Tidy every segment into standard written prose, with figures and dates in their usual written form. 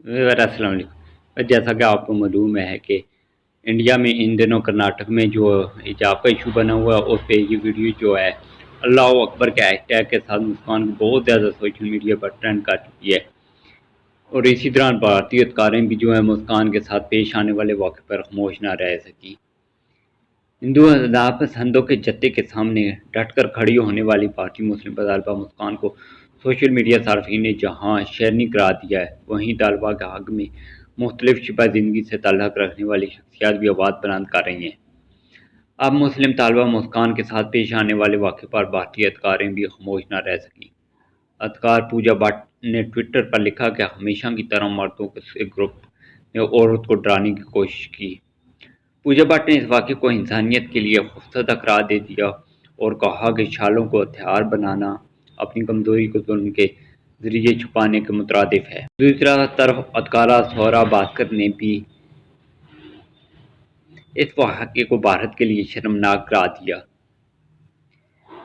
अस्सलाम वालेकुम। जैसा कि आपको मालूम है कि इंडिया में इन दिनों कर्नाटक में जो हिजाब का इशू बना हुआ है, उस पे ये वीडियो जो है अल्लाह अकबर के हैशटैग के साथ मुस्कान बहुत ज़्यादा सोशल मीडिया पर ट्रेंड कर चुकी है। और इसी दौरान भारतीय अदकारें भी जो है मुस्कान के साथ पेश आने वाले वाक़े पर खामोश ना रह सकी। हिंदू अदाप पसंदों के जत्थे के सामने डटकर खड़ी होने वाली पार्टी मुस्लिम तलबा मुस्कान को सोशल मीडिया सार्फिन ने जहां शेरनी करार दिया है, वहीं तलबा के हक में मुख्तलिफ शिपा ज़िंदगी से ताल्लुक़ रखने वाली शख्सियात भी आवाज़ बुलंद कर रही हैं। अब मुस्लिम तलबा मुस्कान के साथ पेश आने वाले वाक़े पर भारतीय अदकारें भी खामोश न रह सकीं। अदकार पूजा भट्ट ने ट्विटर पर लिखा कि हमेशा की तरह मर्दों के ग्रुप ने औरत को डराने की कोशिश की। पूजा भट्ट ने इस वाक़े को इंसानियत के लिए खौफजदा करार दे दिया और कहा कि छालों को हथियार बनाना अपनी कमज़ोरी को जुल्म के ज़रिए छुपाने के मुतरादिफ है। दूसरी तरफ अदकारा सोहरा भास्कर ने भी इस वाक़े को भारत के लिए शर्मनाक करार दिया।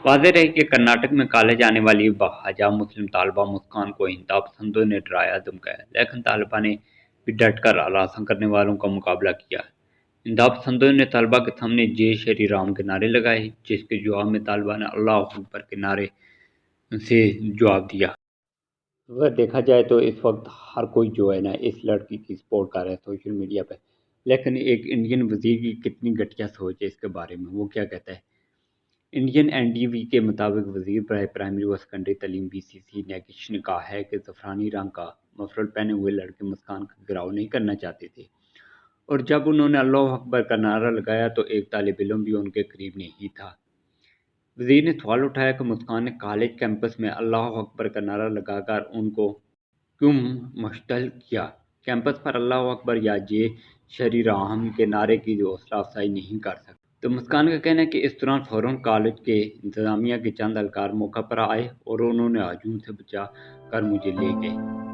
वाज़ेह रहे कि कर्नाटक में कॉलेज जाने वाली बाहिजाब मुस्लिम तालिबा मुस्कान को इंतहा पसंदों ने डराया धमकाया, लेकिन तालिबा ने भी डटकर हरासा करने वालों का मुकाबला किया। इंतहा पसंदों ने तलबा के सामने जय श्री राम के नारे लगाए, जिसके जवाब में तालिबा ने अल्लाह अकबर के नारे से जवाब दिया। अगर देखा जाए तो इस वक्त हर कोई जो है ना इस लड़की की सपोर्ट कर रहा है सोशल मीडिया पे, लेकिन एक इंडियन वजीर की कितनी घटिया सोच है इसके बारे में। वो क्या कहता है, इंडियन एनडीवी के मुताबिक वजीर बराए प्राइमरी व सेकेंडरी तालीम बीसीसी नेगिश ने कहा है कि ज़फ़रानी रंग का मफरल पहने हुए लड़के मुस्कान का गिराव नहीं करना चाहते थे, और जब उन्होंने अल्लाह अकबर का नारा लगाया तो एक तालिब इल्म भी उनके करीब नहीं था। वजीर ने सवाल उठाया कि मुस्कान ने कॉलेज कैंपस में अल्लाह अकबर का नारा लगाकर उनको क्यों मुश्तल किया। कैंपस पर अल्लाह अकबर या जय श्री राम के नारे की हौसला अफजाई नहीं कर सकते। तो मुस्कान का कहना है कि इस दौरान फ़ौरन कॉलेज के इंतज़ामिया के चंद एहलकार मौका पर आए और उन्होंने हजूम से बचा कर मुझे ले गए।